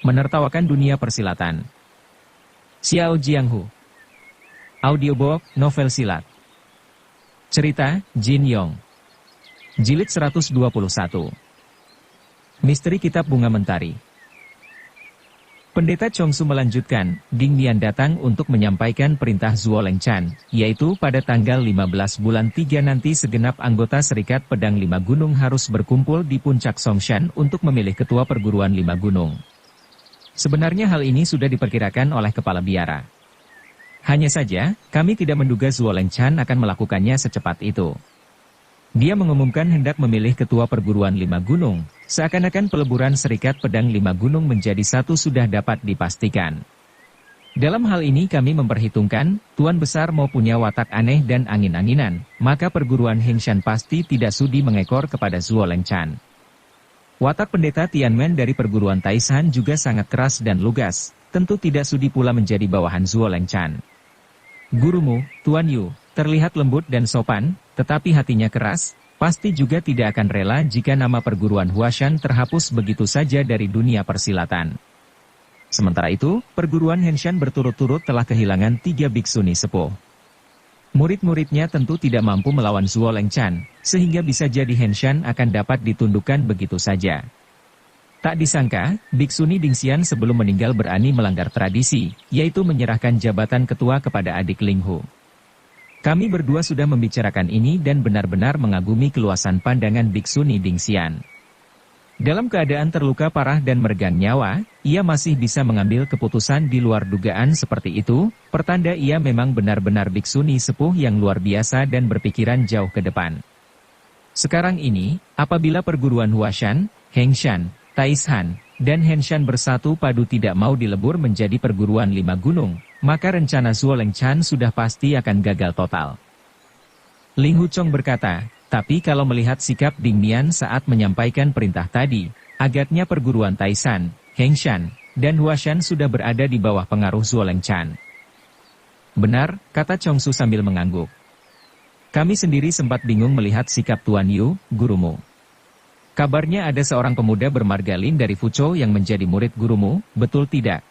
Menertawakan dunia persilatan. Xiao Jianghu. Audiobook, novel silat. Cerita, Jin Yong. Jilid 121. Misteri Kitab Bunga Mentari. Pendeta Chongsu melanjutkan, Ding Nian datang untuk menyampaikan perintah Zuo Lengchan, yaitu pada tanggal 15 bulan 3 nanti segenap anggota Serikat Pedang Lima Gunung harus berkumpul di puncak Songshan untuk memilih ketua perguruan Lima Gunung. Sebenarnya hal ini sudah diperkirakan oleh kepala biara. Hanya saja, kami tidak menduga Zuo Lengchan akan melakukannya secepat itu. Dia mengumumkan hendak memilih ketua perguruan Lima Gunung, seakan-akan peleburan Serikat Pedang Lima Gunung menjadi satu sudah dapat dipastikan. Dalam hal ini kami memperhitungkan, Tuan Besar mau punya watak aneh dan angin-anginan, maka perguruan Hengshan pasti tidak sudi mengekor kepada Zuo Lengchan. Watak pendeta Tianmen dari perguruan Taishan juga sangat keras dan lugas, tentu tidak sudi pula menjadi bawahan Zuo Lengchan. Gurumu, Tuan Yu, terlihat lembut dan sopan, tetapi hatinya keras, pasti juga tidak akan rela jika nama perguruan Huashan terhapus begitu saja dari dunia persilatan. Sementara itu, perguruan Henshan berturut-turut telah kehilangan 3 biksuni sepuh. Murid-muridnya tentu tidak mampu melawan Zuo Lengchan, sehingga bisa jadi Henshan akan dapat ditundukkan begitu saja. Tak disangka, Biksuni Dingxian sebelum meninggal berani melanggar tradisi, yaitu menyerahkan jabatan ketua kepada adik Linghu. Kami berdua sudah membicarakan ini dan benar-benar mengagumi keluasan pandangan Biksuni Dingxian. Dalam keadaan terluka parah dan meregang nyawa, ia masih bisa mengambil keputusan di luar dugaan seperti itu, pertanda ia memang benar-benar biksuni sepuh yang luar biasa dan berpikiran jauh ke depan. Sekarang ini, apabila perguruan Huashan, Hengshan, Taishan, dan Henshan bersatu padu tidak mau dilebur menjadi perguruan Lima Gunung, maka rencana Zuo Lengchan sudah pasti akan gagal total. Ling Huchong berkata, tapi kalau melihat sikap Ding Nian saat menyampaikan perintah tadi, agaknya perguruan Taishan, Hengshan, dan Huashan sudah berada di bawah pengaruh Zuo Lengchan. Benar, kata Chongsu sambil mengangguk. Kami sendiri sempat bingung melihat sikap Tuan Yu, gurumu. Kabarnya ada seorang pemuda bermarga Lin dari Fuchou yang menjadi murid gurumu, betul tidak?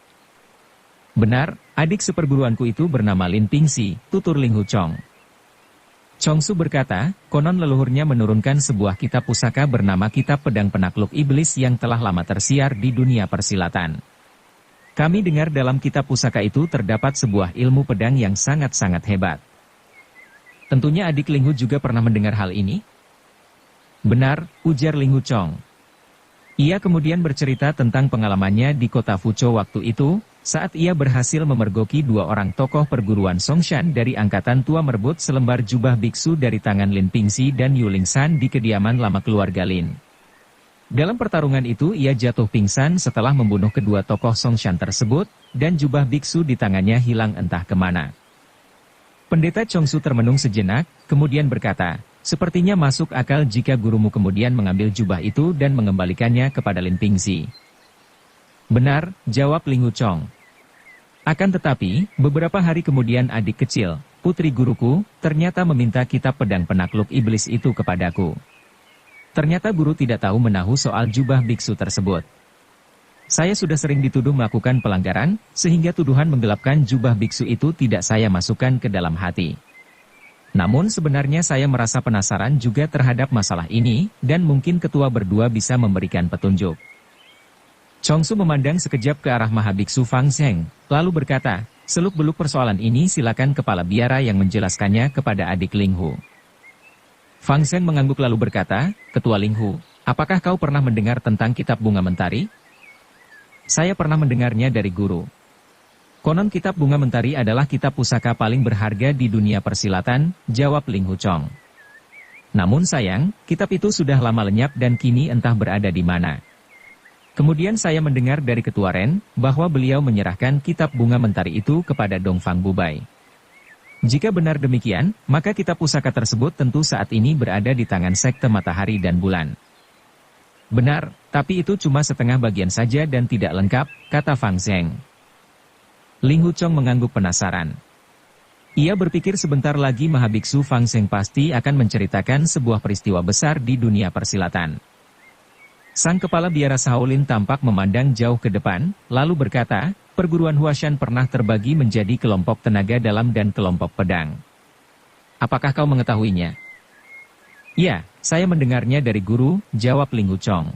Benar, adik seperguruanku itu bernama Lin Pingxi, tutur Ling Huchong. Chongsu berkata, konon leluhurnya menurunkan sebuah kitab pusaka bernama Kitab Pedang Penakluk Iblis yang telah lama tersiar di dunia persilatan. Kami dengar dalam kitab pusaka itu terdapat sebuah ilmu pedang yang sangat-sangat hebat. Tentunya adik Linghu juga pernah mendengar hal ini? Benar, ujar Ling Huchong. Ia kemudian bercerita tentang pengalamannya di kota Fuchou waktu itu, saat ia berhasil memergoki 2 orang tokoh perguruan Songshan dari angkatan tua merebut selembar jubah biksu dari tangan Lin Pingxi dan Yu Lingsan di kediaman lama keluarga Lin. Dalam pertarungan itu ia jatuh pingsan setelah membunuh kedua tokoh Songshan tersebut, dan jubah biksu di tangannya hilang entah kemana. Pendeta Chongsu termenung sejenak, kemudian berkata, sepertinya masuk akal jika gurumu kemudian mengambil jubah itu dan mengembalikannya kepada Lin Pingxi. Benar, jawab Ling Huchong. Akan tetapi, beberapa hari kemudian adik kecil, putri guruku, ternyata meminta kitab pedang penakluk iblis itu kepadaku. Ternyata guru tidak tahu menahu soal jubah biksu tersebut. Saya sudah sering dituduh melakukan pelanggaran, sehingga tuduhan menggelapkan jubah biksu itu tidak saya masukkan ke dalam hati. Namun sebenarnya saya merasa penasaran juga terhadap masalah ini, dan mungkin ketua berdua bisa memberikan petunjuk. Chongsu memandang sekejap ke arah Mahabiksu Fang Zheng, lalu berkata, seluk-beluk persoalan ini silakan kepala biara yang menjelaskannya kepada adik Linghu. Fang Zheng mengangguk lalu berkata, Ketua Linghu, apakah kau pernah mendengar tentang Kitab Bunga Mentari? Saya pernah mendengarnya dari guru. Konon Kitab Bunga Mentari adalah kitab pusaka paling berharga di dunia persilatan, jawab Ling Huchong. Namun sayang, kitab itu sudah lama lenyap dan kini entah berada di mana. Kemudian saya mendengar dari Ketua Ren, bahwa beliau menyerahkan kitab Bunga Mentari itu kepada Dongfang Bubai. Jika benar demikian, maka kitab pusaka tersebut tentu saat ini berada di tangan Sekte Matahari dan Bulan. Benar, tapi itu cuma setengah bagian saja dan tidak lengkap, kata Fang Zheng. Ling Huchong mengangguk penasaran. Ia berpikir sebentar lagi Mahabiksu Fang Zheng pasti akan menceritakan sebuah peristiwa besar di dunia persilatan. Sang kepala biara Shaolin tampak memandang jauh ke depan, lalu berkata, perguruan Huashan pernah terbagi menjadi kelompok tenaga dalam dan kelompok pedang. Apakah kau mengetahuinya? Ya, saya mendengarnya dari guru, jawab Ling Wuchong.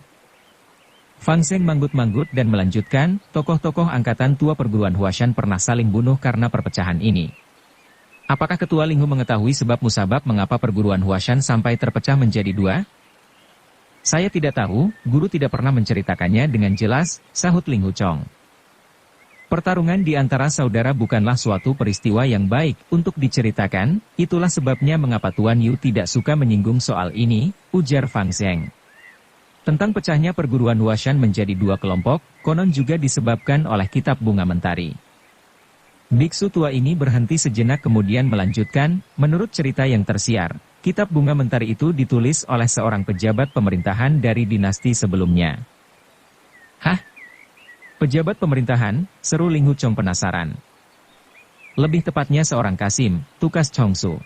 Fang Zheng manggut-manggut dan melanjutkan, tokoh-tokoh angkatan tua perguruan Huashan pernah saling bunuh karena perpecahan ini. Apakah Ketua Ling Hu mengetahui sebab musabab mengapa perguruan Huashan sampai terpecah menjadi dua? Saya tidak tahu, guru tidak pernah menceritakannya dengan jelas, sahut Ling Wuchong. Pertarungan di antara saudara bukanlah suatu peristiwa yang baik untuk diceritakan, itulah sebabnya mengapa Tuan Yu tidak suka menyinggung soal ini, ujar Fang Zheng. Tentang pecahnya perguruan Huashan menjadi dua kelompok, konon juga disebabkan oleh kitab bunga mentari. Biksu tua ini berhenti sejenak kemudian melanjutkan, menurut cerita yang tersiar, kitab bunga mentari itu ditulis oleh seorang pejabat pemerintahan dari dinasti sebelumnya. Hah? Pejabat pemerintahan, seru Ling Wuchong penasaran. Lebih tepatnya seorang Kasim, tukas Chongsu.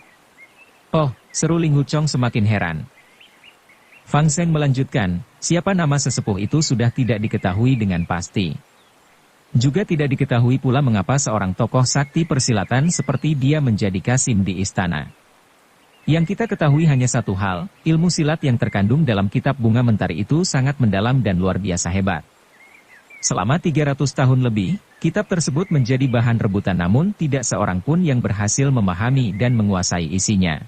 Oh, seru Ling Wuchong semakin heran. Fang Zheng melanjutkan, siapa nama sesepuh itu sudah tidak diketahui dengan pasti. Juga tidak diketahui pula mengapa seorang tokoh sakti persilatan seperti dia menjadi Kasim di istana. Yang kita ketahui hanya satu hal, ilmu silat yang terkandung dalam kitab bunga mentari itu sangat mendalam dan luar biasa hebat. Selama 300 tahun lebih, kitab tersebut menjadi bahan rebutan namun tidak seorang pun yang berhasil memahami dan menguasai isinya.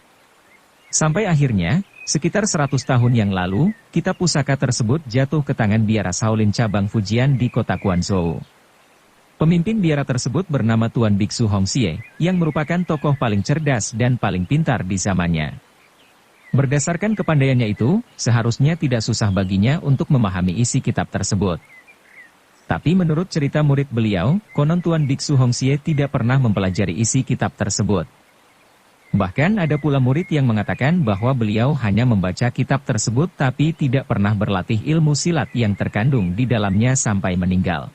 Sampai akhirnya, sekitar 100 tahun yang lalu, kitab pusaka tersebut jatuh ke tangan biara Shaolin cabang Fujian di kota Guangzhou. Pemimpin biara tersebut bernama Tuan Biksu Hongxie, yang merupakan tokoh paling cerdas dan paling pintar di zamannya. Berdasarkan kepandaiannya itu, seharusnya tidak susah baginya untuk memahami isi kitab tersebut. Tapi menurut cerita murid beliau, konon Tuan Biksu Hongxie tidak pernah mempelajari isi kitab tersebut. Bahkan ada pula murid yang mengatakan bahwa beliau hanya membaca kitab tersebut tapi tidak pernah berlatih ilmu silat yang terkandung di dalamnya sampai meninggal.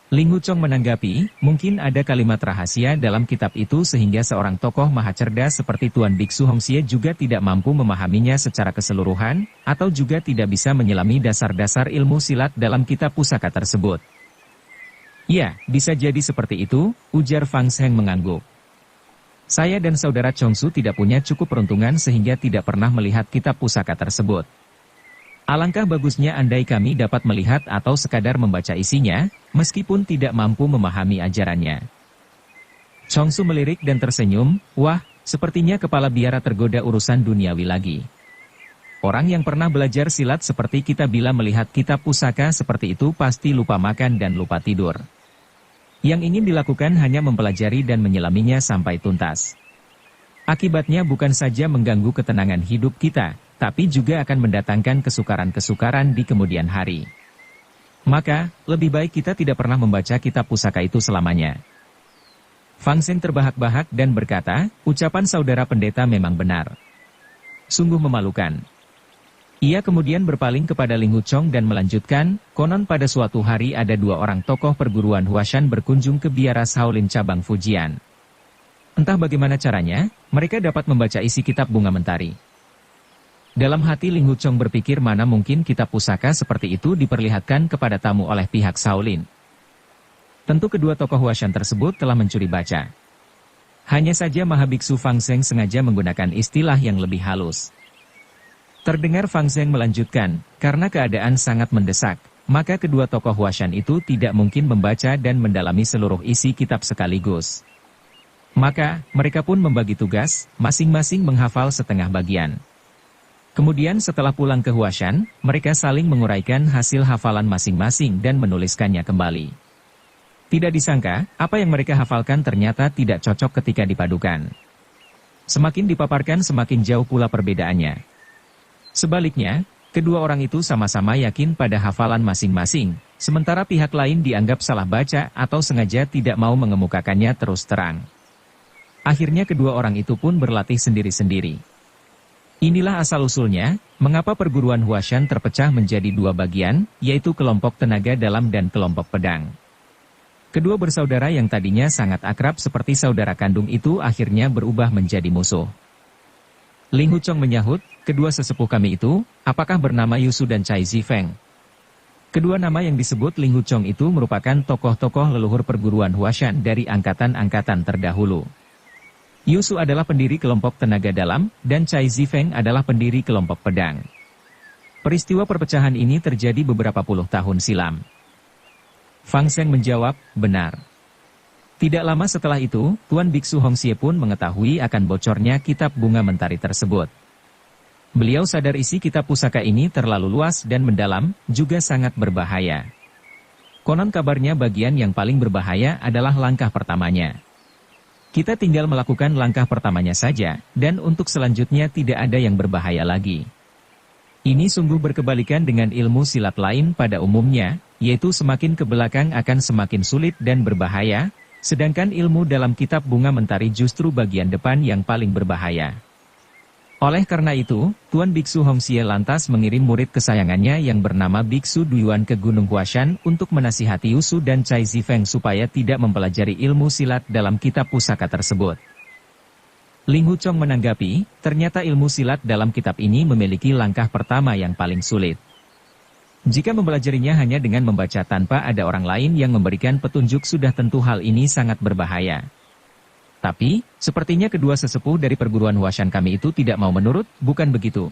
Ling Wuchong menanggapi, mungkin ada kalimat rahasia dalam kitab itu sehingga seorang tokoh maha cerdas seperti Tuan Biksu Hongxie juga tidak mampu memahaminya secara keseluruhan, atau juga tidak bisa menyelami dasar-dasar ilmu silat dalam kitab pusaka tersebut. Ya, bisa jadi seperti itu, ujar Fang Zheng mengangguk. Saya dan saudara Chongsu tidak punya cukup peruntungan sehingga tidak pernah melihat kitab pusaka tersebut. Alangkah bagusnya andai kami dapat melihat atau sekadar membaca isinya, meskipun tidak mampu memahami ajarannya. Chongsu melirik dan tersenyum, wah, sepertinya kepala biara tergoda urusan duniawi lagi. Orang yang pernah belajar silat seperti kita bila melihat kitab pusaka seperti itu pasti lupa makan dan lupa tidur. Yang ingin dilakukan hanya mempelajari dan menyelaminya sampai tuntas. Akibatnya bukan saja mengganggu ketenangan hidup kita, tapi juga akan mendatangkan kesukaran-kesukaran di kemudian hari. Maka, lebih baik kita tidak pernah membaca kitab pusaka itu selamanya. Fang Zheng terbahak-bahak dan berkata, ucapan saudara pendeta memang benar. Sungguh memalukan. Ia kemudian berpaling kepada Ling Wuchong dan melanjutkan, konon pada suatu hari ada dua orang tokoh perguruan Huashan berkunjung ke biara Shaolin cabang Fujian. Entah bagaimana caranya, mereka dapat membaca isi kitab bunga mentari. Dalam hati Ling Wuchong berpikir mana mungkin kitab pusaka seperti itu diperlihatkan kepada tamu oleh pihak Shaolin. Tentu kedua tokoh Huashan tersebut telah mencuri baca. Hanya saja Mahabiksu Fang Zheng sengaja menggunakan istilah yang lebih halus. Terdengar Fang Zheng melanjutkan, karena keadaan sangat mendesak, maka kedua tokoh Huashan itu tidak mungkin membaca dan mendalami seluruh isi kitab sekaligus. Maka, mereka pun membagi tugas, masing-masing menghafal setengah bagian. Kemudian setelah pulang ke Huashan, mereka saling menguraikan hasil hafalan masing-masing dan menuliskannya kembali. Tidak disangka, apa yang mereka hafalkan ternyata tidak cocok ketika dipadukan. Semakin dipaparkan semakin jauh pula perbedaannya. Sebaliknya, kedua orang itu sama-sama yakin pada hafalan masing-masing, sementara pihak lain dianggap salah baca atau sengaja tidak mau mengemukakannya terus terang. Akhirnya kedua orang itu pun berlatih sendiri-sendiri. Inilah asal-usulnya, mengapa perguruan Huashan terpecah menjadi dua bagian, yaitu kelompok tenaga dalam dan kelompok pedang. Kedua bersaudara yang tadinya sangat akrab seperti saudara kandung itu akhirnya berubah menjadi musuh. Ling Huchong menyahut, kedua sesepuh kami itu, apakah bernama Yusu dan Cai Zifeng? Kedua nama yang disebut Ling Huchong itu merupakan tokoh-tokoh leluhur perguruan Huashan dari angkatan-angkatan terdahulu. Yusu adalah pendiri kelompok tenaga dalam, dan Cai Zifeng adalah pendiri kelompok pedang. Peristiwa perpecahan ini terjadi beberapa puluh tahun silam. Fang Zheng menjawab, benar. Tidak lama setelah itu, Tuan Biksu Hongxie pun mengetahui akan bocornya kitab bunga mentari tersebut. Beliau sadar isi kitab pusaka ini terlalu luas dan mendalam, juga sangat berbahaya. Konon kabarnya bagian yang paling berbahaya adalah langkah pertamanya. Kita tinggal melakukan langkah pertamanya saja, dan untuk selanjutnya tidak ada yang berbahaya lagi. Ini sungguh berkebalikan dengan ilmu silat lain pada umumnya, yaitu semakin ke belakang akan semakin sulit dan berbahaya, sedangkan ilmu dalam kitab bunga mentari justru bagian depan yang paling berbahaya. Oleh karena itu, Tuan Biksu Hongxie lantas mengirim murid kesayangannya yang bernama Biksu Duyuan ke Gunung Huashan untuk menasihati Yusu dan Cai Zifeng supaya tidak mempelajari ilmu silat dalam kitab pusaka tersebut. Ling Huchong menanggapi, ternyata ilmu silat dalam kitab ini memiliki langkah pertama yang paling sulit. Jika mempelajarinya hanya dengan membaca tanpa ada orang lain yang memberikan petunjuk sudah tentu hal ini sangat berbahaya. Tapi, sepertinya kedua sesepuh dari perguruan Huashan kami itu tidak mau menurut, bukan begitu?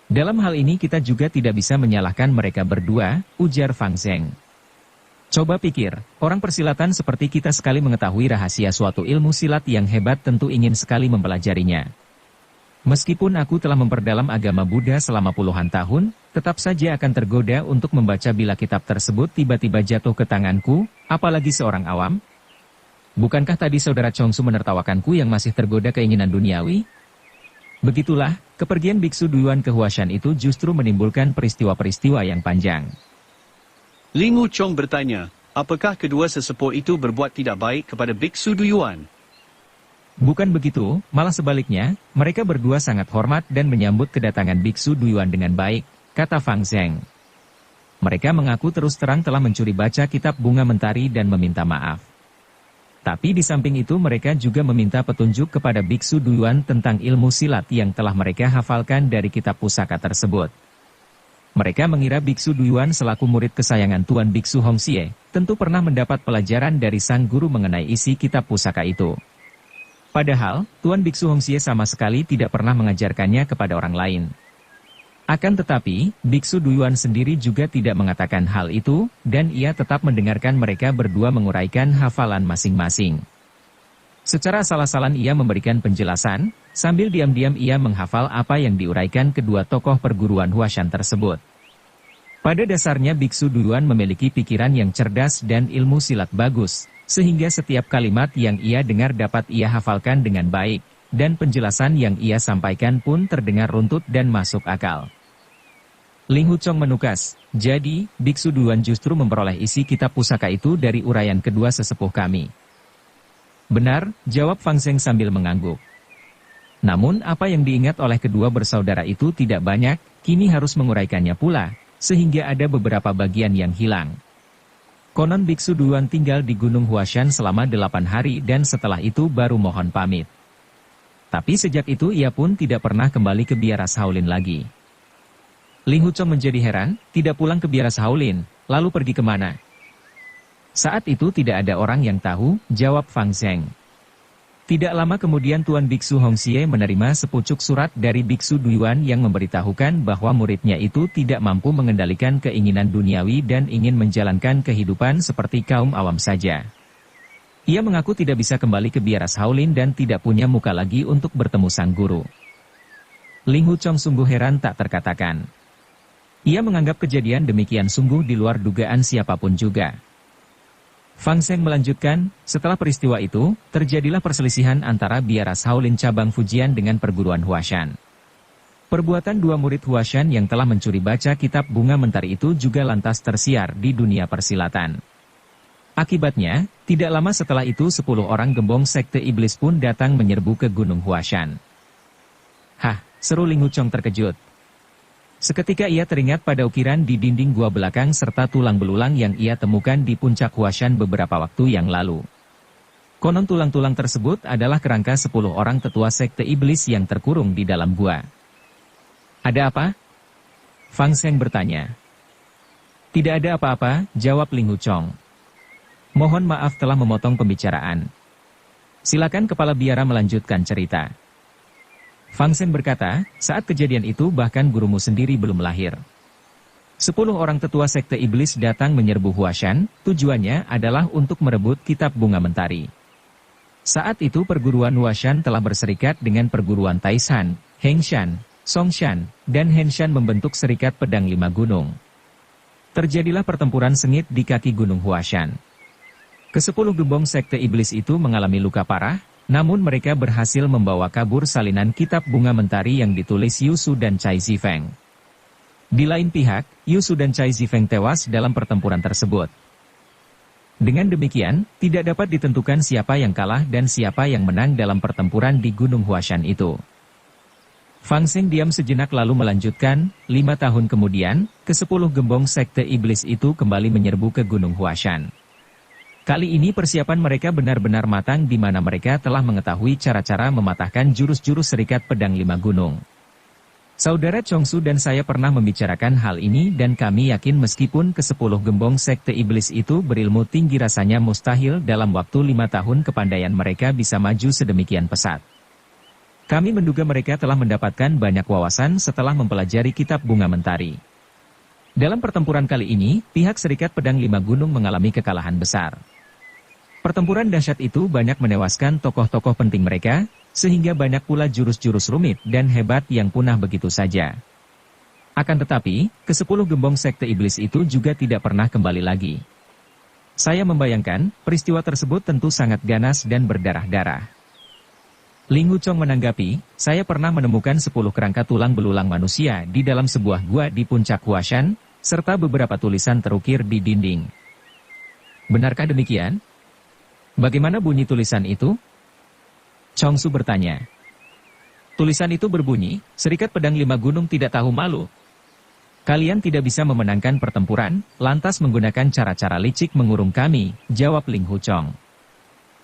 Dalam hal ini kita juga tidak bisa menyalahkan mereka berdua, ujar Fang Zheng. Coba pikir, orang persilatan seperti kita sekali mengetahui rahasia suatu ilmu silat yang hebat tentu ingin sekali mempelajarinya. Meskipun aku telah memperdalam agama Buddha selama puluhan tahun, tetap saja akan tergoda untuk membaca bila kitab tersebut tiba-tiba jatuh ke tanganku, apalagi seorang awam. Bukankah tadi saudara Chongsu menertawakanku yang masih tergoda keinginan duniawi? Begitulah, kepergian Biksu Duyuan ke Huashan itu justru menimbulkan peristiwa-peristiwa yang panjang. Ling Huchong bertanya, apakah kedua sesepuh itu berbuat tidak baik kepada Biksu Duyuan? Bukan begitu, malah sebaliknya, mereka berdua sangat hormat dan menyambut kedatangan Biksu Duyuan dengan baik, kata Fang Zheng. Mereka mengaku terus terang telah mencuri baca kitab bunga mentari dan meminta maaf. Tapi di samping itu mereka juga meminta petunjuk kepada Biksu Duyuan tentang ilmu silat yang telah mereka hafalkan dari kitab pusaka tersebut. Mereka mengira Biksu Duyuan selaku murid kesayangan Tuan Biksu Hongxie, tentu pernah mendapat pelajaran dari sang guru mengenai isi kitab pusaka itu. Padahal, Tuan Biksu Hongxie sama sekali tidak pernah mengajarkannya kepada orang lain. Akan tetapi, Biksu Duyuan sendiri juga tidak mengatakan hal itu, dan ia tetap mendengarkan mereka berdua menguraikan hafalan masing-masing. Secara asal-asalan ia memberikan penjelasan, sambil diam-diam ia menghafal apa yang diuraikan kedua tokoh perguruan Huashan tersebut. Pada dasarnya Biksu Duyuan memiliki pikiran yang cerdas dan ilmu silat bagus, sehingga setiap kalimat yang ia dengar dapat ia hafalkan dengan baik, dan penjelasan yang ia sampaikan pun terdengar runtut dan masuk akal. Ling Huchong menukas, jadi, Biksu Duyuan justru memperoleh isi kitab pusaka itu dari uraian kedua sesepuh kami. Benar, jawab Fang Zheng sambil mengangguk. Namun apa yang diingat oleh kedua bersaudara itu tidak banyak, kini harus menguraikannya pula, sehingga ada beberapa bagian yang hilang. Konon Biksu Duyuan tinggal di Gunung Huashan selama 8 hari dan setelah itu baru mohon pamit. Tapi sejak itu ia pun tidak pernah kembali ke biara Shaolin lagi. Ling Huchong menjadi heran, tidak pulang ke biara Shaolin, lalu pergi kemana? Saat itu tidak ada orang yang tahu, jawab Fang Zheng. Tidak lama kemudian Tuan Biksu Hongxie menerima sepucuk surat dari Biksu Duyuan yang memberitahukan bahwa muridnya itu tidak mampu mengendalikan keinginan duniawi dan ingin menjalankan kehidupan seperti kaum awam saja. Ia mengaku tidak bisa kembali ke biara Shaolin dan tidak punya muka lagi untuk bertemu sang guru. Ling Huchong sungguh heran tak terkatakan. Ia menganggap kejadian demikian sungguh di luar dugaan siapapun juga. Fang Zheng melanjutkan, setelah peristiwa itu, terjadilah perselisihan antara biara Shaolin cabang Fujian dengan perguruan Huashan. Perbuatan dua murid Huashan yang telah mencuri baca kitab bunga mentari itu juga lantas tersiar di dunia persilatan. Akibatnya, tidak lama setelah itu 10 orang gembong sekte iblis pun datang menyerbu ke Gunung Huashan. Hah, seru Ling Huchong terkejut. Seketika ia teringat pada ukiran di dinding gua belakang serta tulang belulang yang ia temukan di puncak Huashan beberapa waktu yang lalu. Konon tulang-tulang tersebut adalah kerangka 10 orang tetua sekte iblis yang terkurung di dalam gua. Ada apa? Fang Seng bertanya. Tidak ada apa-apa, jawab Ling Huchong. Mohon maaf telah memotong pembicaraan. Silakan kepala biara melanjutkan cerita. Fang Seng berkata, saat kejadian itu bahkan gurumu sendiri belum lahir. 10 orang tetua sekte iblis datang menyerbu Huashan, tujuannya adalah untuk merebut kitab bunga mentari. Saat itu perguruan Huashan telah berserikat dengan perguruan Taishan, Hengshan, Songshan, dan Henshan membentuk serikat pedang 5 gunung. Terjadilah pertempuran sengit di kaki gunung Huashan. Ke-10 gembong sekte iblis itu mengalami luka parah, namun mereka berhasil membawa kabur salinan kitab bunga mentari yang ditulis Yusu dan Cai Zifeng. Di lain pihak, Yusu dan Cai Zifeng tewas dalam pertempuran tersebut. Dengan demikian, tidak dapat ditentukan siapa yang kalah dan siapa yang menang dalam pertempuran di Gunung Huashan itu. Fang Seng diam sejenak lalu melanjutkan, 5 tahun kemudian, ke-10 gembong sekte iblis itu kembali menyerbu ke Gunung Huashan. Kali ini persiapan mereka benar-benar matang di mana mereka telah mengetahui cara-cara mematahkan jurus-jurus serikat pedang 5 gunung. Saudara Chongsu dan saya pernah membicarakan hal ini dan kami yakin meskipun ke-10 gembong sekte iblis itu berilmu tinggi rasanya mustahil dalam waktu 5 tahun kepandaian mereka bisa maju sedemikian pesat. Kami menduga mereka telah mendapatkan banyak wawasan setelah mempelajari kitab bunga mentari. Dalam pertempuran kali ini, pihak serikat pedang 5 gunung mengalami kekalahan besar. Pertempuran dahsyat itu banyak menewaskan tokoh-tokoh penting mereka, sehingga banyak pula jurus-jurus rumit dan hebat yang punah begitu saja. Akan tetapi, ke-10 gembong sekte iblis itu juga tidak pernah kembali lagi. Saya membayangkan, peristiwa tersebut tentu sangat ganas dan berdarah-darah. Ling Huchong menanggapi, saya pernah menemukan 10 kerangka tulang belulang manusia di dalam sebuah gua di puncak Huashan, serta beberapa tulisan terukir di dinding. Benarkah demikian? Bagaimana bunyi tulisan itu? Chongsu bertanya. Tulisan itu berbunyi, serikat pedang 5 gunung tidak tahu malu. Kalian tidak bisa memenangkan pertempuran, lantas menggunakan cara-cara licik mengurung kami, jawab Ling Huchong.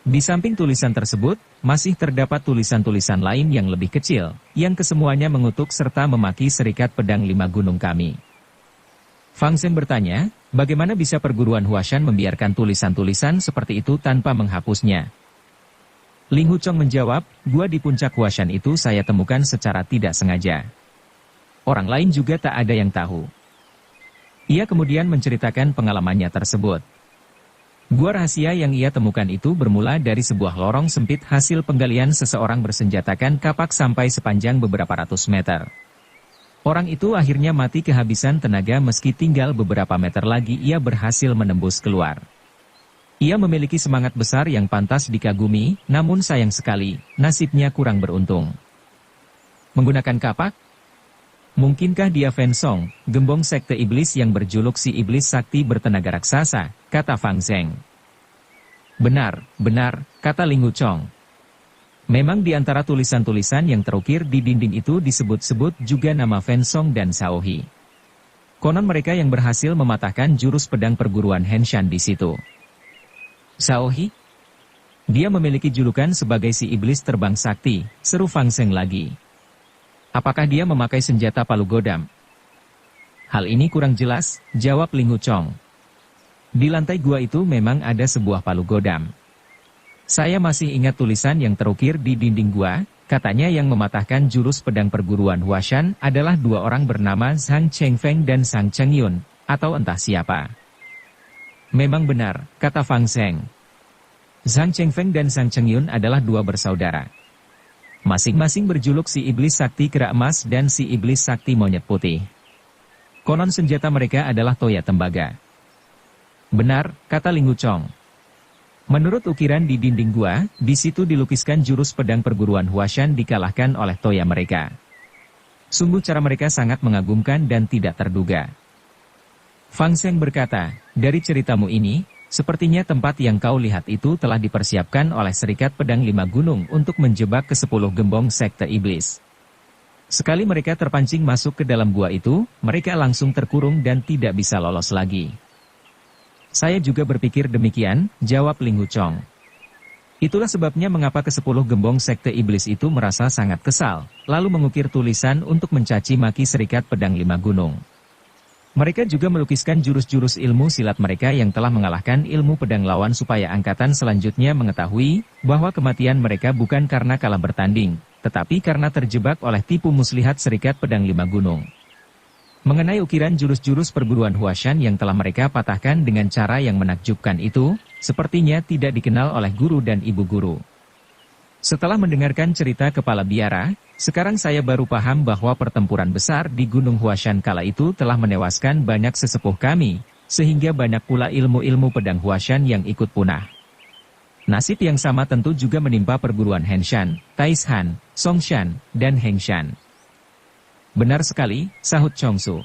Di samping tulisan tersebut, masih terdapat tulisan-tulisan lain yang lebih kecil, yang kesemuanya mengutuk serta memaki serikat pedang 5 gunung kami. Fang Seng bertanya, bagaimana bisa perguruan Huashan membiarkan tulisan-tulisan seperti itu tanpa menghapusnya? Ling Huchong menjawab, gua di puncak Huashan itu saya temukan secara tidak sengaja. Orang lain juga tak ada yang tahu. Ia kemudian menceritakan pengalamannya tersebut. Gua rahasia yang ia temukan itu bermula dari sebuah lorong sempit hasil penggalian seseorang bersenjatakan kapak sampai sepanjang beberapa ratus meter. Orang itu akhirnya mati kehabisan tenaga meski tinggal beberapa meter lagi ia berhasil menembus keluar. Ia memiliki semangat besar yang pantas dikagumi, namun sayang sekali, nasibnya kurang beruntung. Menggunakan kapak? Mungkinkah dia Fen Song, gembong sekte iblis yang berjuluk si iblis sakti bertenaga raksasa, kata Fang Seng. Benar, benar, kata Ling Huchong. Memang di antara tulisan-tulisan yang terukir di dinding itu disebut-sebut juga nama Fen Song dan Shaohi. Konon mereka yang berhasil mematahkan jurus pedang perguruan Henshan di situ. Shaohi? Dia memiliki julukan sebagai si iblis terbang sakti, seru Fang Seng lagi. Apakah dia memakai senjata palu godam? Hal ini kurang jelas, jawab Ling Huchong. Di lantai gua itu memang ada sebuah palu godam. Saya masih ingat tulisan yang terukir di dinding gua, katanya yang mematahkan jurus pedang perguruan Huashan adalah 2 orang bernama Zhang Chengfeng dan Zhang Chengyun, atau entah siapa. Memang benar, kata Fang Seng. Zhang Chengfeng dan Zhang Chengyun adalah 2 bersaudara. Masing-masing berjuluk si iblis sakti kera emas dan si iblis sakti monyet putih. Konon senjata mereka adalah toya tembaga. Benar, kata Ling Huchong. Menurut ukiran di dinding gua, di situ dilukiskan jurus pedang perguruan Huashan dikalahkan oleh toya mereka. Sungguh cara mereka sangat mengagumkan dan tidak terduga. Fang Seng berkata, dari ceritamu ini, sepertinya tempat yang kau lihat itu telah dipersiapkan oleh serikat pedang 5 gunung untuk menjebak ke-10 gembong sekte iblis. Sekali mereka terpancing masuk ke dalam gua itu, mereka langsung terkurung dan tidak bisa lolos lagi. Saya juga berpikir demikian, jawab Ling Huchong. Itulah sebabnya mengapa ke-10 gembong sekte iblis itu merasa sangat kesal, lalu mengukir tulisan untuk mencaci maki Serikat Pedang Lima Gunung. Mereka juga melukiskan jurus-jurus ilmu silat mereka yang telah mengalahkan ilmu pedang lawan supaya angkatan selanjutnya mengetahui bahwa kematian mereka bukan karena kalah bertanding, tetapi karena terjebak oleh tipu muslihat Serikat Pedang Lima Gunung. Mengenai ukiran jurus-jurus perguruan Huashan yang telah mereka patahkan dengan cara yang menakjubkan itu, sepertinya tidak dikenal oleh guru dan ibu guru. Setelah mendengarkan cerita kepala biara, sekarang saya baru paham bahwa pertempuran besar di Gunung Huashan kala itu telah menewaskan banyak sesepuh kami, sehingga banyak pula ilmu-ilmu pedang Huashan yang ikut punah. Nasib yang sama tentu juga menimpa perguruan Henshan, Taishan, Songshan, dan Hengshan. Benar sekali, sahut Chongsu.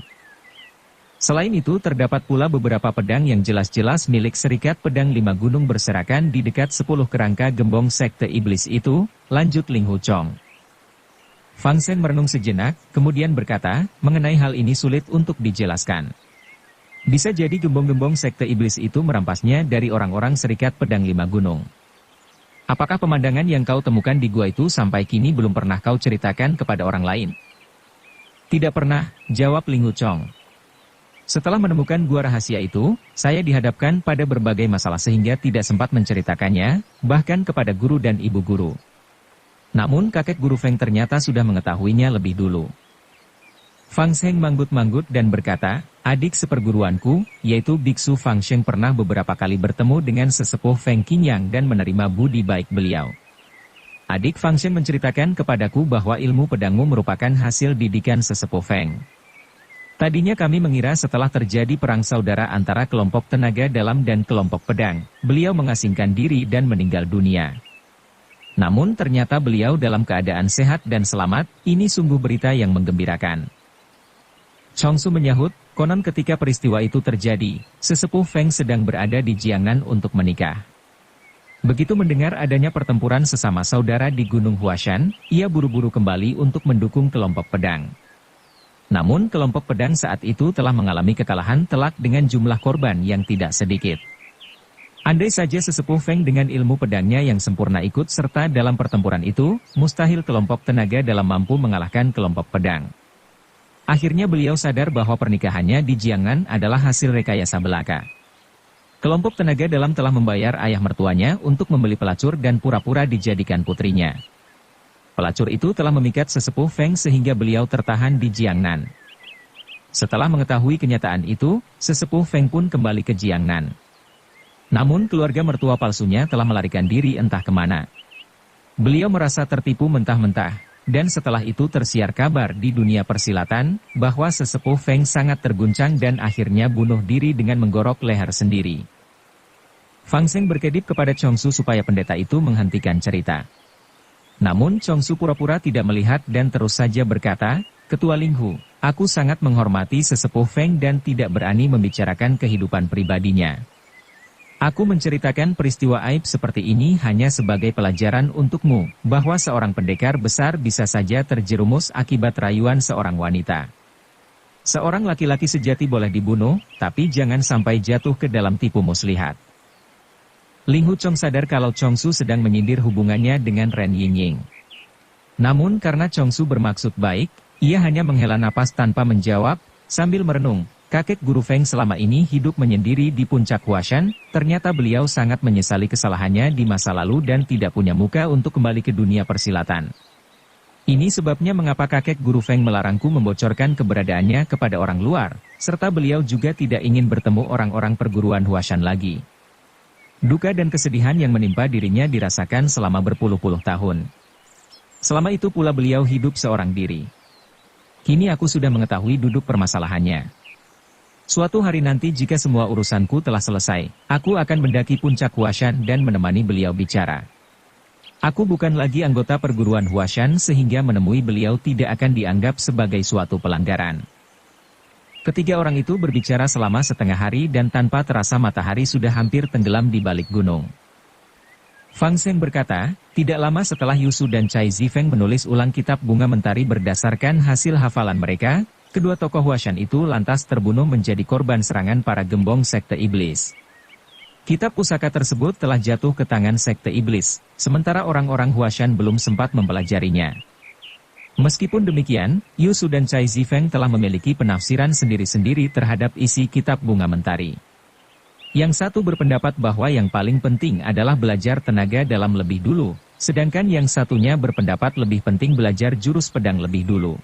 Selain itu terdapat pula beberapa pedang yang jelas-jelas milik Serikat Pedang Lima Gunung berserakan di dekat 10 kerangka gembong sekte iblis itu, lanjut Ling Hu Chong. Fang Shen merenung sejenak, kemudian berkata, mengenai hal ini sulit untuk dijelaskan. Bisa jadi gembong-gembong sekte iblis itu merampasnya dari orang-orang Serikat Pedang Lima Gunung. Apakah pemandangan yang kau temukan di gua itu sampai kini belum pernah kau ceritakan kepada orang lain? Tidak pernah, jawab Ling Hu Chong. Setelah menemukan gua rahasia itu, saya dihadapkan pada berbagai masalah sehingga tidak sempat menceritakannya, bahkan kepada guru dan ibu guru. Namun kakek guru Feng ternyata sudah mengetahuinya lebih dulu. Fang Sheng manggut-manggut dan berkata, adik seperguruanku, yaitu Biksu Fang Sheng pernah beberapa kali bertemu dengan sesepuh Feng Qinyang dan menerima budi baik beliau. Adik Fang Sheng menceritakan kepadaku bahwa ilmu pedangmu merupakan hasil didikan sesepuh Feng. Tadinya kami mengira setelah terjadi perang saudara antara kelompok tenaga dalam dan kelompok pedang, beliau mengasingkan diri dan meninggal dunia. Namun ternyata beliau dalam keadaan sehat dan selamat, ini sungguh berita yang menggembirakan. Chongsu menyahut, konon ketika peristiwa itu terjadi, sesepuh Feng sedang berada di Jiangnan untuk menikah. Begitu mendengar adanya pertempuran sesama saudara di Gunung Huashan, ia buru-buru kembali untuk mendukung kelompok pedang. Namun kelompok pedang saat itu telah mengalami kekalahan telak dengan jumlah korban yang tidak sedikit. Andai saja sesepuh Feng dengan ilmu pedangnya yang sempurna ikut serta dalam pertempuran itu, mustahil kelompok tenaga dalam mampu mengalahkan kelompok pedang. Akhirnya beliau sadar bahwa pernikahannya di Jiangnan adalah hasil rekayasa belaka. Kelompok tenaga dalam telah membayar ayah mertuanya untuk membeli pelacur dan pura-pura dijadikan putrinya. Pelacur itu telah memikat sesepuh Feng sehingga beliau tertahan di Jiangnan. Setelah mengetahui kenyataan itu, sesepuh Feng pun kembali ke Jiangnan. Namun keluarga mertua palsunya telah melarikan diri entah kemana. Beliau merasa tertipu mentah-mentah, dan setelah itu tersiar kabar di dunia persilatan, bahwa sesepuh Feng sangat terguncang dan akhirnya bunuh diri dengan menggorok leher sendiri. Fang Sheng berkedip kepada Chongsu supaya pendeta itu menghentikan cerita. Namun Chongsu pura-pura tidak melihat dan terus saja berkata, Ketua Ling Hu, aku sangat menghormati sesepuh Feng dan tidak berani membicarakan kehidupan pribadinya. Aku menceritakan peristiwa aib seperti ini hanya sebagai pelajaran untukmu, bahwa seorang pendekar besar bisa saja terjerumus akibat rayuan seorang wanita. Seorang laki-laki sejati boleh dibunuh, tapi jangan sampai jatuh ke dalam tipu muslihat. Ling Hu Chong sadar kalau Chongsu sedang menyindir hubungannya dengan Ren Yingying. Namun karena Chongsu bermaksud baik, ia hanya menghela napas tanpa menjawab, sambil merenung. Kakek guru Feng selama ini hidup menyendiri di puncak Huashan, ternyata beliau sangat menyesali kesalahannya di masa lalu dan tidak punya muka untuk kembali ke dunia persilatan. Ini sebabnya mengapa kakek guru Feng melarangku membocorkan keberadaannya kepada orang luar, serta beliau juga tidak ingin bertemu orang-orang perguruan Huashan lagi. Duka dan kesedihan yang menimpa dirinya dirasakan selama berpuluh-puluh tahun. Selama itu pula beliau hidup seorang diri. Kini aku sudah mengetahui duduk permasalahannya. Suatu hari nanti jika semua urusanku telah selesai, aku akan mendaki puncak Huashan dan menemani beliau bicara. Aku bukan lagi anggota perguruan Huashan sehingga menemui beliau tidak akan dianggap sebagai suatu pelanggaran. Ketiga orang itu berbicara selama setengah hari dan tanpa terasa matahari sudah hampir tenggelam di balik gunung. Fang Sheng berkata, tidak lama setelah Yusu dan Cai Zifeng menulis ulang kitab Bunga Mentari berdasarkan hasil hafalan mereka, kedua tokoh Huashan itu lantas terbunuh menjadi korban serangan para gembong sekte iblis. Kitab pusaka tersebut telah jatuh ke tangan Sekte Iblis, sementara orang-orang Huashan belum sempat mempelajarinya. Meskipun demikian, Yu Su dan Cai Zifeng telah memiliki penafsiran sendiri-sendiri terhadap isi kitab bunga mentari. Yang satu berpendapat bahwa yang paling penting adalah belajar tenaga dalam lebih dulu, sedangkan yang satunya berpendapat lebih penting belajar jurus pedang lebih dulu.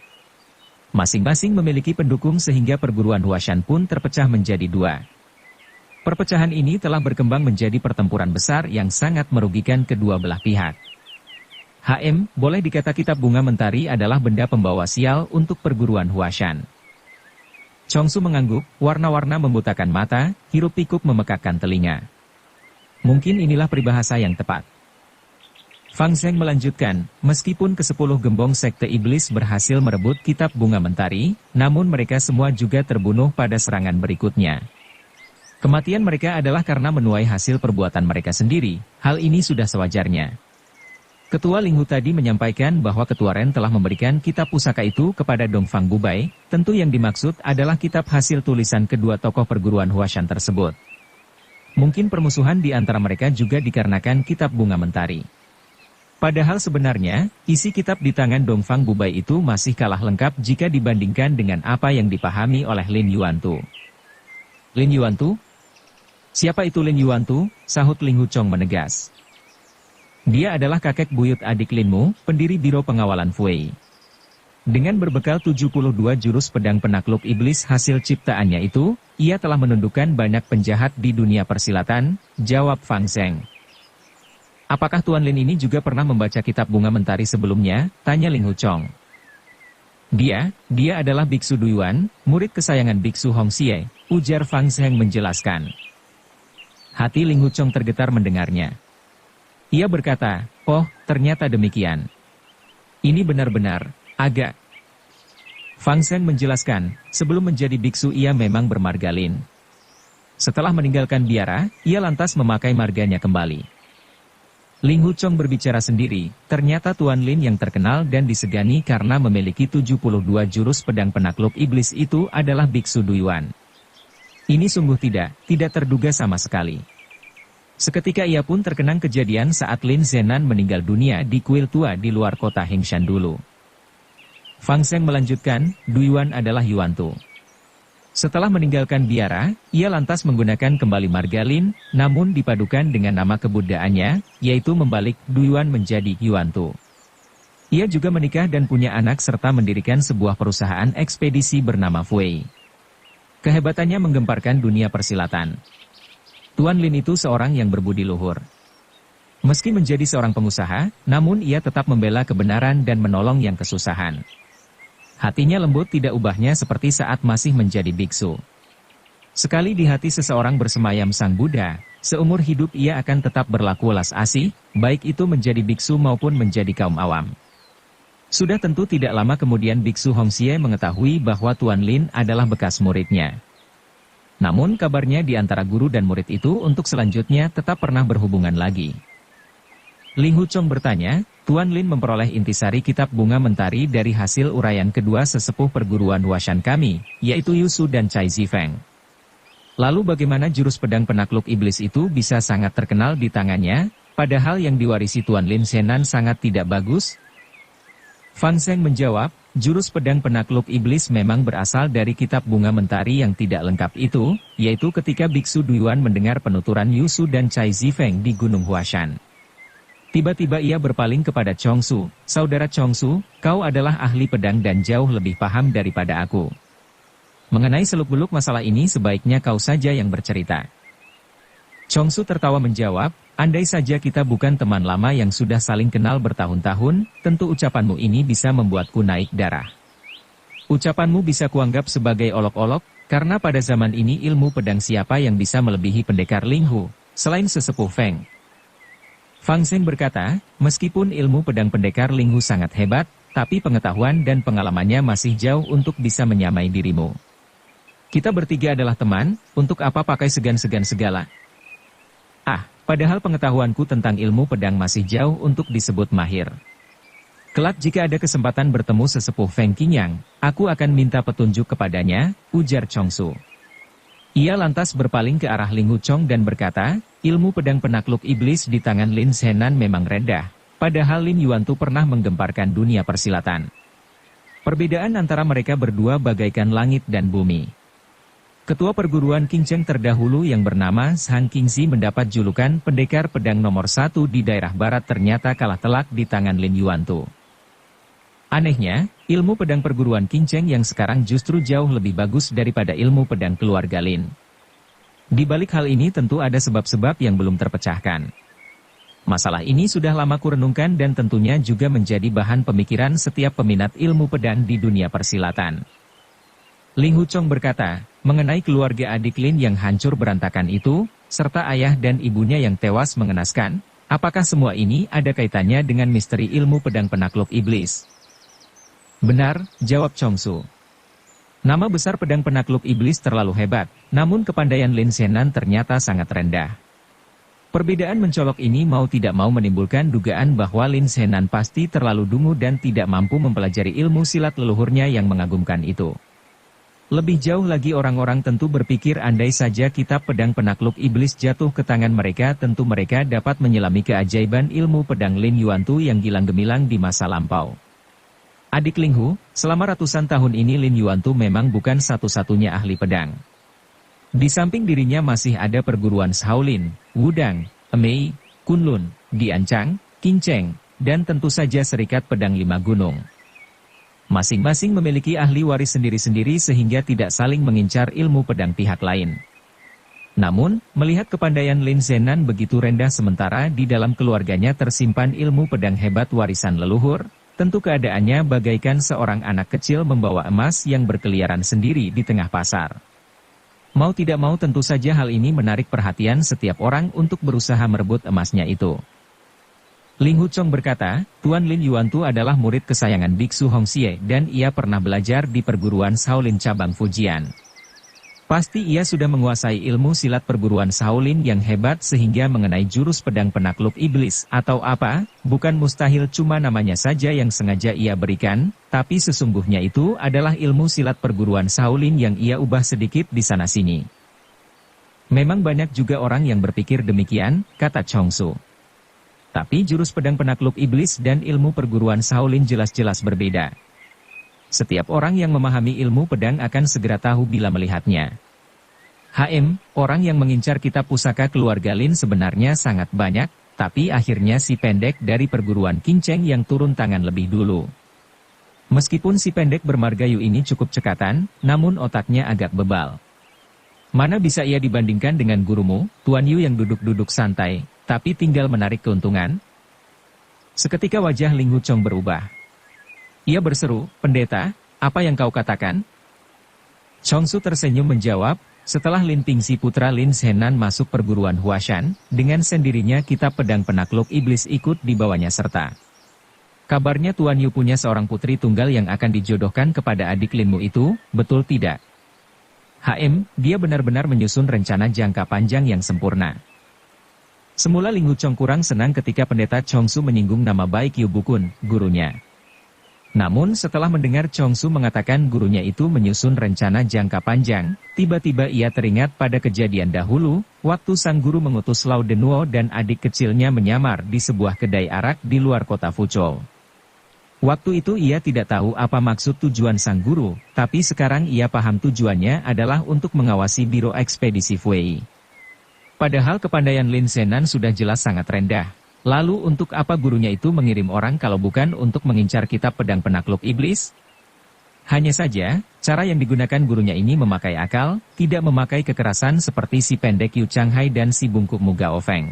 Masing-masing memiliki pendukung sehingga perguruan Huashan pun terpecah menjadi dua. Perpecahan ini telah berkembang menjadi pertempuran besar yang sangat merugikan kedua belah pihak. Boleh dikata kitab bunga mentari adalah benda pembawa sial untuk perguruan Huashan. Chongsu mengangguk, warna-warna membutakan mata, hiruk-pikuk memekakkan telinga. Mungkin inilah peribahasa yang tepat. Fang Zheng melanjutkan, meskipun ke-10 gembong Sekte Iblis berhasil merebut kitab bunga mentari, namun mereka semua juga terbunuh pada serangan berikutnya. Kematian mereka adalah karena menuai hasil perbuatan mereka sendiri, hal ini sudah sewajarnya. Ketua Linghu tadi menyampaikan bahwa Ketua Ren telah memberikan kitab pusaka itu kepada Dongfang Bubai, tentu yang dimaksud adalah kitab hasil tulisan kedua tokoh perguruan Huashan tersebut. Mungkin permusuhan di antara mereka juga dikarenakan kitab bunga mentari. Padahal sebenarnya, isi kitab di tangan Dongfang Bubai itu masih kalah lengkap jika dibandingkan dengan apa yang dipahami oleh Lin Yuantu. Lin Yuantu? Siapa itu Lin Yuantu? Sahut Ling Huchong menegas. Dia adalah kakek buyut adik Linmu, pendiri Biro Pengawalan Fui. Dengan berbekal 72 jurus pedang penakluk iblis hasil ciptaannya itu, ia telah menundukkan banyak penjahat di dunia persilatan, jawab Fang Zheng. Apakah Tuan Lin ini juga pernah membaca kitab bunga mentari sebelumnya? Tanya Ling Huchong. Dia adalah Biksu Duyuan, murid kesayangan Biksu Hong Xie, ujar Fang Zheng menjelaskan. Hati Ling Huchong tergetar mendengarnya. Ia berkata, oh, ternyata demikian. Ini benar-benar, agak. Fang Zheng menjelaskan, sebelum menjadi biksu ia memang bermargalin. Setelah meninggalkan biara, ia lantas memakai marganya kembali. Ling Huchong berbicara sendiri, ternyata Tuan Lin yang terkenal dan disegani karena memiliki 72 jurus pedang penakluk iblis itu adalah Biksu Duyuan. Ini sungguh tidak terduga sama sekali. Seketika ia pun terkenang kejadian saat Lin Zenan meninggal dunia di kuil tua di luar kota Hengshan dulu. Fang Zheng melanjutkan, Duyuan adalah Yuantu. Setelah meninggalkan biara, ia lantas menggunakan kembali margalin, namun dipadukan dengan nama kebudaannya, yaitu membalik Duyuan menjadi Yuantu. Ia juga menikah dan punya anak serta mendirikan sebuah perusahaan ekspedisi bernama Fui. Kehebatannya menggemparkan dunia persilatan. Tuan Lin itu seorang yang berbudi luhur. Meski menjadi seorang pengusaha, namun ia tetap membela kebenaran dan menolong yang kesusahan. Hatinya lembut tidak ubahnya seperti saat masih menjadi biksu. Sekali di hati seseorang bersemayam Sang Buddha, seumur hidup ia akan tetap berlaku welas asih, baik itu menjadi biksu maupun menjadi kaum awam. Sudah tentu tidak lama kemudian Biksu Hong Xie mengetahui bahwa Tuan Lin adalah bekas muridnya. Namun kabarnya di antara guru dan murid itu untuk selanjutnya tetap pernah berhubungan lagi. Ling Huchong bertanya, Tuan Lin memperoleh intisari kitab bunga mentari dari hasil uraian kedua sesepuh perguruan Huashan kami, yaitu Yu Su dan Cai Zifeng. Lalu bagaimana jurus pedang penakluk iblis itu bisa sangat terkenal di tangannya, padahal yang diwarisi Tuan Lin Zenan sangat tidak bagus? Fang Zheng menjawab, jurus pedang penakluk iblis memang berasal dari kitab bunga mentari yang tidak lengkap itu, yaitu ketika Biksu Duyuan mendengar penuturan Yu Su dan Cai Zifeng di Gunung Huashan. Tiba-tiba ia berpaling kepada Chongsu, saudara Chongsu, kau adalah ahli pedang dan jauh lebih paham daripada aku. Mengenai seluk-beluk masalah ini sebaiknya kau saja yang bercerita. Chongsu tertawa menjawab, andai saja kita bukan teman lama yang sudah saling kenal bertahun-tahun, tentu ucapanmu ini bisa membuatku naik darah. Ucapanmu bisa kuanggap sebagai olok-olok, karena pada zaman ini ilmu pedang siapa yang bisa melebihi pendekar Linghu, selain sesepuh Feng. Fang Zheng berkata, meskipun ilmu pedang pendekar Linghu sangat hebat, tapi pengetahuan dan pengalamannya masih jauh untuk bisa menyamai dirimu. Kita bertiga adalah teman, untuk apa pakai segan-segan segala? Padahal pengetahuanku tentang ilmu pedang masih jauh untuk disebut mahir. Kelak jika ada kesempatan bertemu sesepuh Feng Qingyang, aku akan minta petunjuk kepadanya, ujar Chongsu. Ia lantas berpaling ke arah Ling Huchong dan berkata, ilmu pedang penakluk iblis di tangan Lin Zhenan memang rendah, padahal Lin Yuantu pernah menggemparkan dunia persilatan. Perbedaan antara mereka berdua bagaikan langit dan bumi. Ketua perguruan Qingcheng terdahulu yang bernama Zhang Qingzi mendapat julukan pendekar pedang nomor 1 di daerah barat ternyata kalah telak di tangan Lin Yuantu. Anehnya, ilmu pedang perguruan Qingcheng yang sekarang justru jauh lebih bagus daripada ilmu pedang keluarga Lin. Di balik hal ini tentu ada sebab-sebab yang belum terpecahkan. Masalah ini sudah lama kurenungkan dan tentunya juga menjadi bahan pemikiran setiap peminat ilmu pedang di dunia persilatan. Ling Huchong berkata, mengenai keluarga adik Lin yang hancur berantakan itu, serta ayah dan ibunya yang tewas mengenaskan, apakah semua ini ada kaitannya dengan misteri ilmu pedang penakluk iblis? Benar, jawab Chong Su. Nama besar pedang penakluk iblis terlalu hebat, namun kepandaian Lin Zhenan ternyata sangat rendah. Perbedaan mencolok ini mau tidak mau menimbulkan dugaan bahwa Lin Zhenan pasti terlalu dungu dan tidak mampu mempelajari ilmu silat leluhurnya yang mengagumkan itu. Lebih jauh lagi orang-orang tentu berpikir andai saja kitab pedang penakluk iblis jatuh ke tangan mereka tentu mereka dapat menyelami keajaiban ilmu pedang Lin Yuantu yang gilang gemilang di masa lampau. Adik Ling Hu, selama ratusan tahun ini Lin Yuantu memang bukan satu-satunya ahli pedang. Di samping dirinya masih ada perguruan Shaolin, Wudang, Emei, Kunlun, Diancang, Qingcheng, dan tentu saja Serikat Pedang Lima Gunung. Masing-masing memiliki ahli waris sendiri-sendiri sehingga tidak saling mengincar ilmu pedang pihak lain. Namun, melihat kepandaian Lin Zhenan begitu rendah sementara di dalam keluarganya tersimpan ilmu pedang hebat warisan leluhur, tentu keadaannya bagaikan seorang anak kecil membawa emas yang berkeliaran sendiri di tengah pasar. Mau tidak mau tentu saja hal ini menarik perhatian setiap orang untuk berusaha merebut emasnya itu. Ling Huchong berkata, Tuan Lin Yuantu adalah murid kesayangan Biksu Hongxie dan ia pernah belajar di perguruan Shaolin cabang Fujian. Pasti ia sudah menguasai ilmu silat perguruan Shaolin yang hebat sehingga mengenai jurus pedang penakluk iblis atau apa, bukan mustahil cuma namanya saja yang sengaja ia berikan, tapi sesungguhnya itu adalah ilmu silat perguruan Shaolin yang ia ubah sedikit di sana-sini. Memang banyak juga orang yang berpikir demikian, kata Chong Su. Tapi jurus pedang penakluk iblis dan ilmu perguruan Shaolin jelas-jelas berbeda. Setiap orang yang memahami ilmu pedang akan segera tahu bila melihatnya. Orang yang mengincar kitab pusaka keluarga Lin sebenarnya sangat banyak, tapi akhirnya si pendek dari perguruan Qingcheng yang turun tangan lebih dulu. Meskipun si pendek bermargayu ini cukup cekatan, namun otaknya agak bebal. Mana bisa ia dibandingkan dengan gurumu, Tuan Yu yang duduk-duduk santai, tapi tinggal menarik keuntungan? Seketika wajah Ling Huchong berubah. Ia berseru, pendeta, apa yang kau katakan? Chong Su tersenyum menjawab, setelah Lin Pingxi putra Lin Zhenan masuk perguruan Huashan, dengan sendirinya kitab pedang penakluk iblis ikut dibawanya serta. Kabarnya Tuan Yu punya seorang putri tunggal yang akan dijodohkan kepada adik Linmu itu, betul tidak? Dia benar-benar menyusun rencana jangka panjang yang sempurna. Semula Ling Huchong kurang senang ketika pendeta Chong Su menyinggung nama baik Yu Bukun, gurunya. Namun setelah mendengar Chong Su mengatakan gurunya itu menyusun rencana jangka panjang, tiba-tiba ia teringat pada kejadian dahulu, waktu sang guru mengutus Lau Denuo dan adik kecilnya menyamar di sebuah kedai arak di luar kota Fuzhou. Waktu itu ia tidak tahu apa maksud tujuan sang guru, tapi sekarang ia paham tujuannya adalah untuk mengawasi biro ekspedisi Fui. Padahal kepandaian Lin Zhenan sudah jelas sangat rendah. Lalu untuk apa gurunya itu mengirim orang kalau bukan untuk mengincar kitab pedang penakluk iblis? Hanya saja, cara yang digunakan gurunya ini memakai akal, tidak memakai kekerasan seperti si pendek Yu Changhai dan si bungkuk Mu Gao Feng.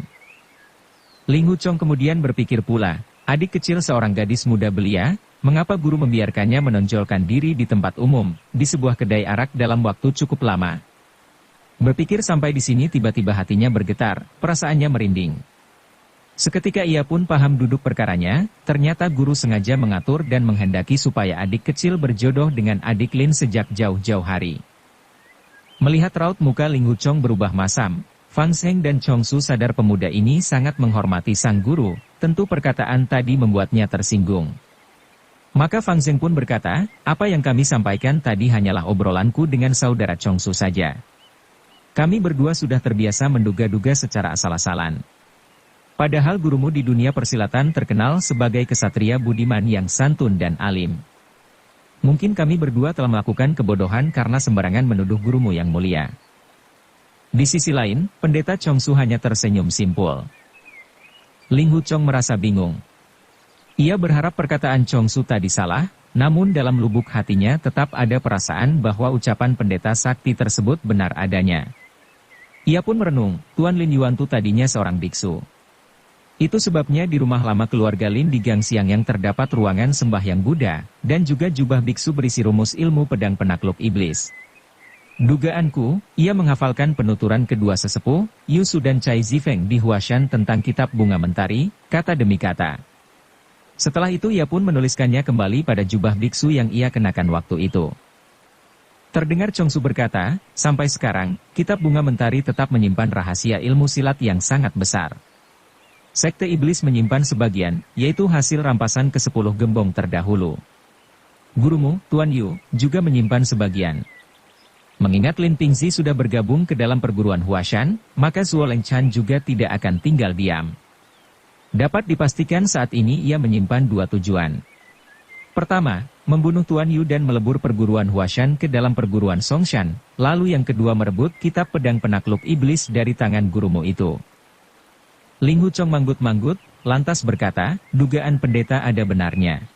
Ling Huchong kemudian berpikir pula, adik kecil seorang gadis muda belia, mengapa guru membiarkannya menonjolkan diri di tempat umum, di sebuah kedai arak dalam waktu cukup lama? Berpikir sampai di sini tiba-tiba hatinya bergetar, perasaannya merinding. Seketika ia pun paham duduk perkaranya, ternyata guru sengaja mengatur dan menghendaki supaya adik kecil berjodoh dengan adik Lin sejak jauh-jauh hari. Melihat raut muka Ling Huchong berubah masam, Fang Zheng dan Chong Su sadar pemuda ini sangat menghormati sang guru, tentu perkataan tadi membuatnya tersinggung. Maka Fang Zheng pun berkata, apa yang kami sampaikan tadi hanyalah obrolanku dengan saudara Chong Su saja. Kami berdua sudah terbiasa menduga-duga secara asal-asalan. Padahal gurumu di dunia persilatan terkenal sebagai kesatria budiman yang santun dan alim. Mungkin kami berdua telah melakukan kebodohan karena sembarangan menuduh gurumu yang mulia. Di sisi lain, Pendeta Chongsu hanya tersenyum simpul. Ling Hu Chong merasa bingung. Ia berharap perkataan Chongsu tadi salah, namun dalam lubuk hatinya tetap ada perasaan bahwa ucapan pendeta sakti tersebut benar adanya. Ia pun merenung, Tuan Lin Yuantu tadinya seorang biksu. Itu sebabnya di rumah lama keluarga Lin di Gang Siang yang terdapat ruangan sembahyang Buddha, dan juga jubah biksu berisi rumus ilmu pedang penakluk iblis. Dugaanku, ia menghafalkan penuturan kedua sesepuh, Yu Su dan Cai Zifeng di Huashan tentang kitab bunga mentari, kata demi kata. Setelah itu ia pun menuliskannya kembali pada jubah biksu yang ia kenakan waktu itu. Terdengar Chongsu berkata, sampai sekarang, kitab bunga mentari tetap menyimpan rahasia ilmu silat yang sangat besar. Sekte iblis menyimpan sebagian, yaitu hasil rampasan ke-10 gembong terdahulu. Gurumu, Tuan Yu, juga menyimpan sebagian. Mengingat Lin Pingzi sudah bergabung ke dalam perguruan Huashan, maka Zuo Lengchan juga tidak akan tinggal diam. Dapat dipastikan saat ini ia menyimpan dua tujuan. Pertama, membunuh Tuan Yu dan melebur perguruan Huashan ke dalam perguruan Songshan, lalu yang kedua merebut kitab pedang penakluk iblis dari tangan gurumu itu. Ling Hu Chong manggut-manggut, lantas berkata, dugaan pendeta ada benarnya.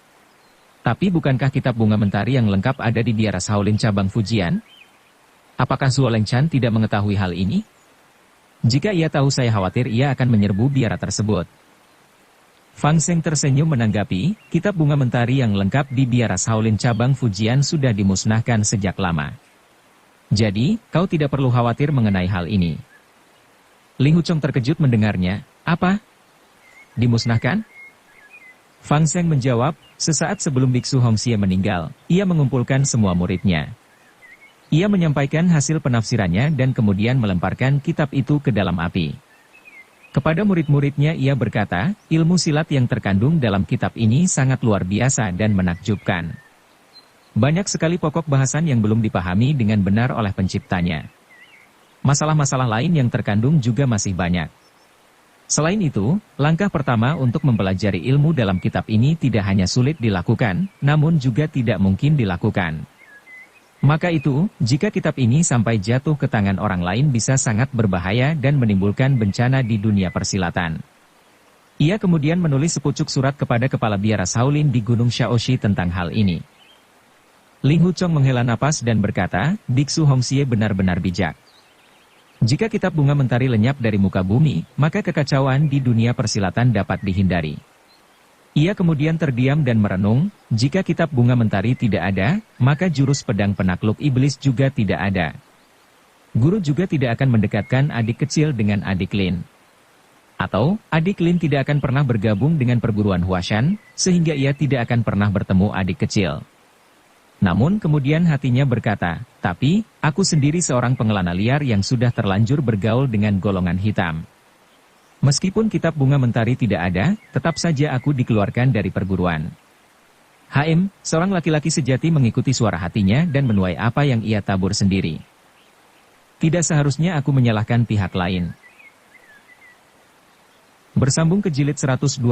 Tapi bukankah kitab bunga mentari yang lengkap ada di biara Shaolin cabang Fujian? Apakah Zuo Lengchan tidak mengetahui hal ini? Jika ia tahu saya khawatir ia akan menyerbu biara tersebut. Fang Seng tersenyum menanggapi, kitab bunga mentari yang lengkap di biara Shaolin cabang Fujian sudah dimusnahkan sejak lama. Jadi, kau tidak perlu khawatir mengenai hal ini. Ling Hu Chong terkejut mendengarnya, apa? Dimusnahkan? Fang Seng menjawab, sesaat sebelum Biksu Hongxie meninggal, ia mengumpulkan semua muridnya. Ia menyampaikan hasil penafsirannya dan kemudian melemparkan kitab itu ke dalam api. Kepada murid-muridnya ia berkata, ilmu silat yang terkandung dalam kitab ini sangat luar biasa dan menakjubkan. Banyak sekali pokok bahasan yang belum dipahami dengan benar oleh penciptanya. Masalah-masalah lain yang terkandung juga masih banyak. Selain itu, langkah pertama untuk mempelajari ilmu dalam kitab ini tidak hanya sulit dilakukan, namun juga tidak mungkin dilakukan. Maka itu, jika kitab ini sampai jatuh ke tangan orang lain bisa sangat berbahaya dan menimbulkan bencana di dunia persilatan. Ia kemudian menulis sepucuk surat kepada kepala biara Shaolin di Gunung Shaoxi tentang hal ini. Ling Hu Chong menghela napas dan berkata, Biksu Hongxie benar-benar bijak. Jika kitab bunga mentari lenyap dari muka bumi, maka kekacauan di dunia persilatan dapat dihindari. Ia kemudian terdiam dan merenung, jika kitab bunga mentari tidak ada, maka jurus pedang penakluk iblis juga tidak ada. Guru juga tidak akan mendekatkan adik kecil dengan adik Lin. Atau, adik Lin tidak akan pernah bergabung dengan perguruan Huashan, sehingga ia tidak akan pernah bertemu adik kecil. Namun kemudian hatinya berkata, tapi, aku sendiri seorang pengelana liar yang sudah terlanjur bergaul dengan golongan hitam. Meskipun kitab bunga mentari tidak ada, tetap saja aku dikeluarkan dari perguruan. HM, seorang laki-laki sejati mengikuti suara hatinya dan menuai apa yang ia tabur sendiri. Tidak seharusnya aku menyalahkan pihak lain. Bersambung ke jilid 122.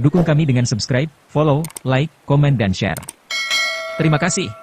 Dukung kami dengan subscribe, follow, like, komen dan share. Terima kasih.